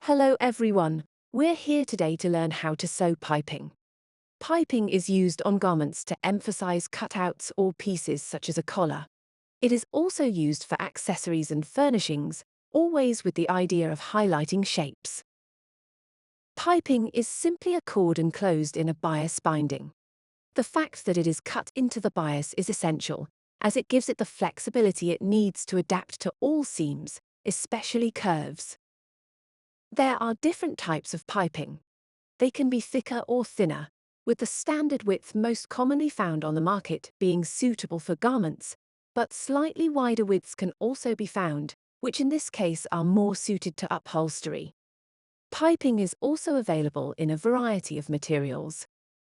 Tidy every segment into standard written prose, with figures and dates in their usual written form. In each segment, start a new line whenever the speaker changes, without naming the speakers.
Hello everyone, we're here today to learn how to sew piping. Piping is used on garments to emphasize cutouts or pieces such as a collar. It is also used for accessories and furnishings, always with the idea of highlighting shapes. Piping is simply a cord enclosed in a bias binding. The fact that it is cut into the bias is essential, as it gives it the flexibility it needs to adapt to all seams, especially curves. There are different types of piping. They can be thicker or thinner, with the standard width most commonly found on the market being suitable for garments, but slightly wider widths can also be found, which in this case are more suited to upholstery. Piping is also available in a variety of materials.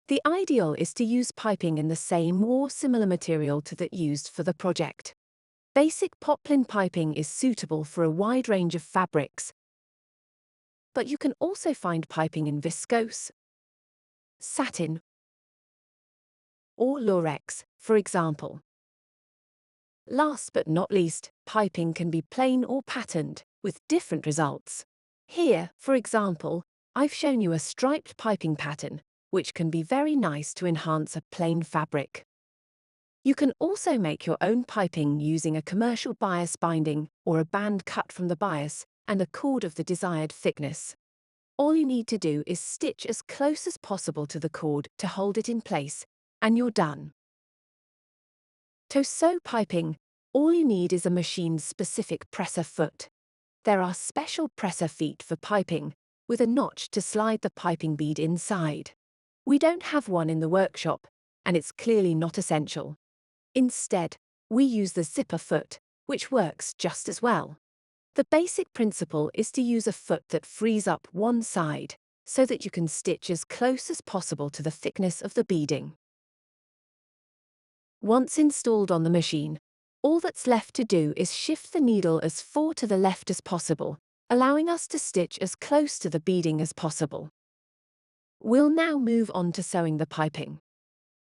The ideal is to use piping in the same or similar material to that used for the project. Basic poplin piping is suitable for a wide range of fabrics, but you can also find piping in viscose, satin, or lurex, for example. Last but not least, piping can be plain or patterned, with different results. Here, for example, I've shown you a striped piping pattern, which can be very nice to enhance a plain fabric. You can also make your own piping using a commercial bias binding or a band cut from the bias and a cord of the desired thickness. All you need to do is stitch as close as possible to the cord to hold it in place, and you're done. To sew piping, all you need is a machine-specific presser foot. There are special presser feet for piping, with a notch to slide the piping bead inside. We don't have one in the workshop, and it's clearly not essential. Instead, we use the zipper foot, which works just as well. The basic principle is to use a foot that frees up one side, so that you can stitch as close as possible to the thickness of the beading. Once installed on the machine, all that's left to do is shift the needle as far to the left as possible, allowing us to stitch as close to the beading as possible. We'll now move on to sewing the piping.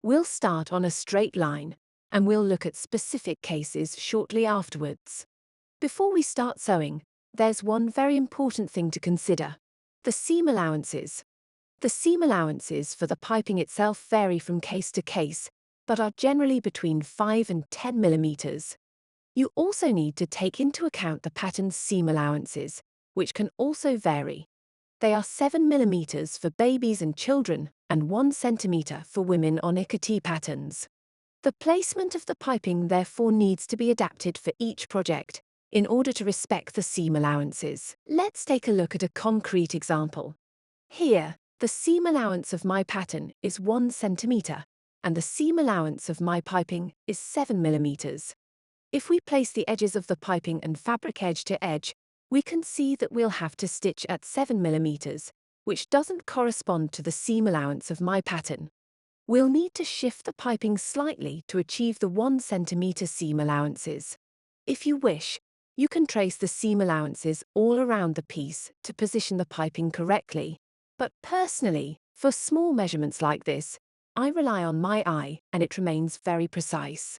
We'll start on a straight line, and we'll look at specific cases shortly afterwards. Before we start sewing, there's one very important thing to consider: the seam allowances. The seam allowances for the piping itself vary from case to case, but are generally between 5 and 10 millimeters. You also need to take into account the pattern's seam allowances, which can also vary. They are 7 millimeters for babies and children and 1 centimeter for women on Ikatee patterns. The placement of the piping therefore needs to be adapted for each project in order to respect the seam allowances. Let's take a look at a concrete example. Here, the seam allowance of my pattern is 1 centimeter, and the seam allowance of my piping is 7 millimeters. If we place the edges of the piping and fabric edge to edge, we can see that we'll have to stitch at 7 millimeters, which doesn't correspond to the seam allowance of my pattern. We'll need to shift the piping slightly to achieve the 1 centimeter seam allowances. If you wish, you can trace the seam allowances all around the piece to position the piping correctly. But personally, for small measurements like this, I rely on my eye and it remains very precise.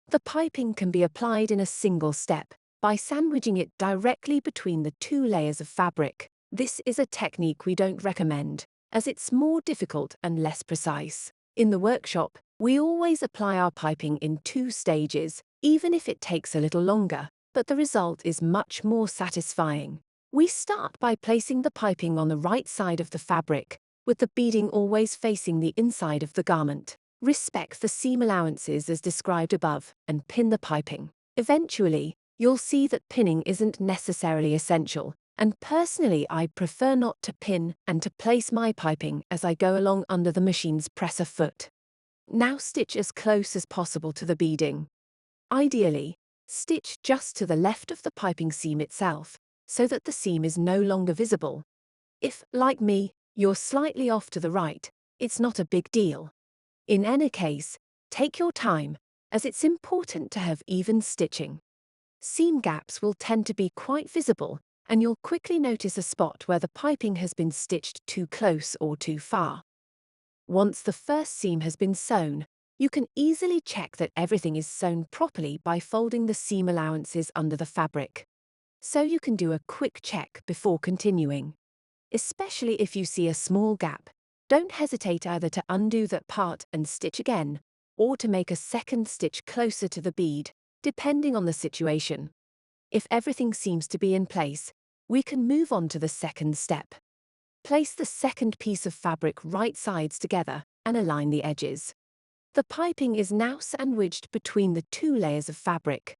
The piping can be applied in a single step by sandwiching it directly between the 2 layers of fabric. This is a technique we don't recommend, as it's more difficult and less precise. In the workshop, we always apply our piping in 2 stages, even if it takes a little longer, but the result is much more satisfying. We start by placing the piping on the right side of the fabric, with the beading always facing the inside of the garment. Respect the seam allowances as described above and pin the piping. Eventually, you'll see that pinning isn't necessarily essential, and personally I prefer not to pin and to place my piping as I go along under the machine's presser foot. Now stitch as close as possible to the beading. Ideally, stitch just to the left of the piping seam itself, so that the seam is no longer visible. If, like me, you're slightly off to the right, it's not a big deal. In any case, take your time, as it's important to have even stitching. Seam gaps will tend to be quite visible, and you'll quickly notice a spot where the piping has been stitched too close or too far. Once the first seam has been sewn, you can easily check that everything is sewn properly by folding the seam allowances under the fabric. so you can do a quick check before continuing. Especially if you see a small gap, don't hesitate either to undo that part and stitch again, or to make a second stitch closer to the bead, depending on the situation. If everything seems to be in place, we can move on to the second step. Place the second piece of fabric right sides together and align the edges. The piping is now sandwiched between the two layers of fabric.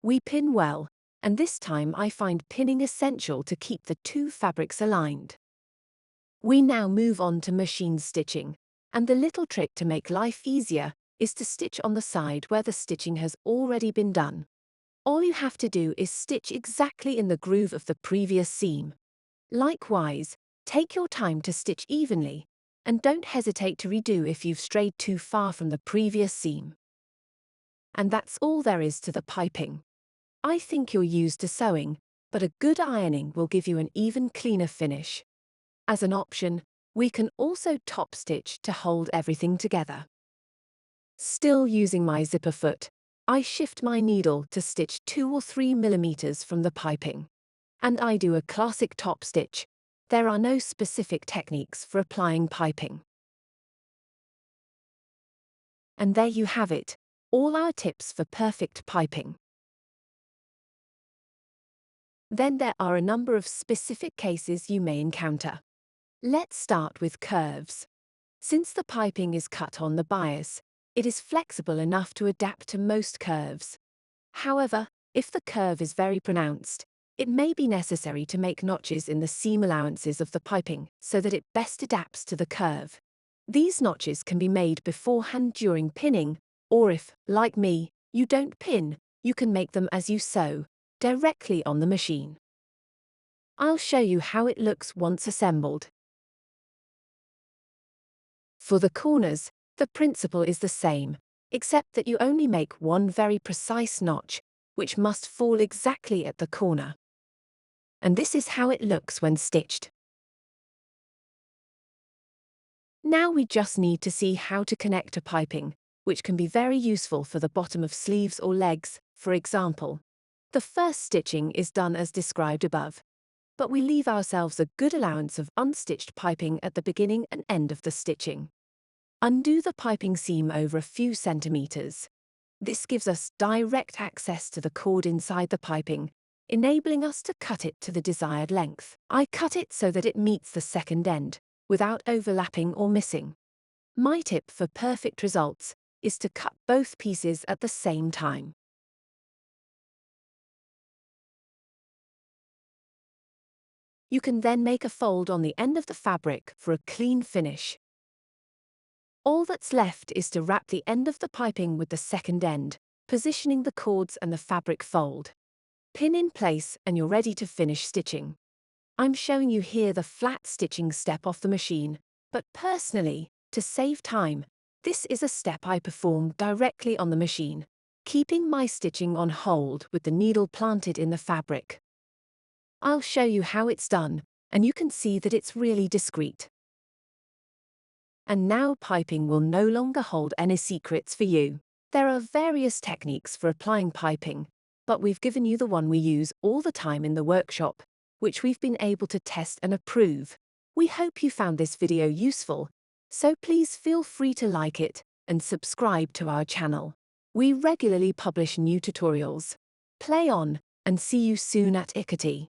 We pin well, and this time I find pinning essential to keep the two fabrics aligned. We now move on to machine stitching, and the little trick to make life easier is to stitch on the side where the stitching has already been done. All you have to do is stitch exactly in the groove of the previous seam. Likewise, take your time to stitch evenly, and don't hesitate to redo if you've strayed too far from the previous seam. And that's all there is to the piping. I think you're used to sewing, but a good ironing will give you an even cleaner finish. As an option, we can also top stitch to hold everything together. Still using my zipper foot, I shift my needle to stitch 2 or 3 millimeters from the piping. And I do a classic top stitch. There are no specific techniques for applying piping. And there you have it, all our tips for perfect piping. Then there are a number of specific cases you may encounter. Let's start with curves. Since the piping is cut on the bias, it is flexible enough to adapt to most curves. However, if the curve is very pronounced, it may be necessary to make notches in the seam allowances of the piping so that it best adapts to the curve. These notches can be made beforehand during pinning, or if, like me, you don't pin, you can make them as you sew, directly on the machine. I'll show you how it looks once assembled. For the corners, the principle is the same, except that you only make one very precise notch, which must fall exactly at the corner. And this is how it looks when stitched. Now we just need to see how to connect a piping, which can be very useful for the bottom of sleeves or legs, for example. The first stitching is done as described above, but we leave ourselves a good allowance of unstitched piping at the beginning and end of the stitching. Undo the piping seam over a few centimeters. This gives us direct access to the cord inside the piping, enabling us to cut it to the desired length. I cut it so that it meets the second end, without overlapping or missing. My tip for perfect results is to cut both pieces at the same time. You can then make a fold on the end of the fabric for a clean finish. All that's left is to wrap the end of the piping with the second end, positioning the cords and the fabric fold. Pin in place and you're ready to finish stitching. I'm showing you here the flat stitching step off the machine, but personally, to save time, this is a step I perform directly on the machine, keeping my stitching on hold with the needle planted in the fabric. I'll show you how it's done, and you can see that it's really discreet. And now piping will no longer hold any secrets for you. There are various techniques for applying piping, but we've given you the one we use all the time in the workshop, which we've been able to test and approve. We hope you found this video useful, so please feel free to like it and subscribe to our channel. We regularly publish new tutorials. Play on, and see you soon at Ikatee.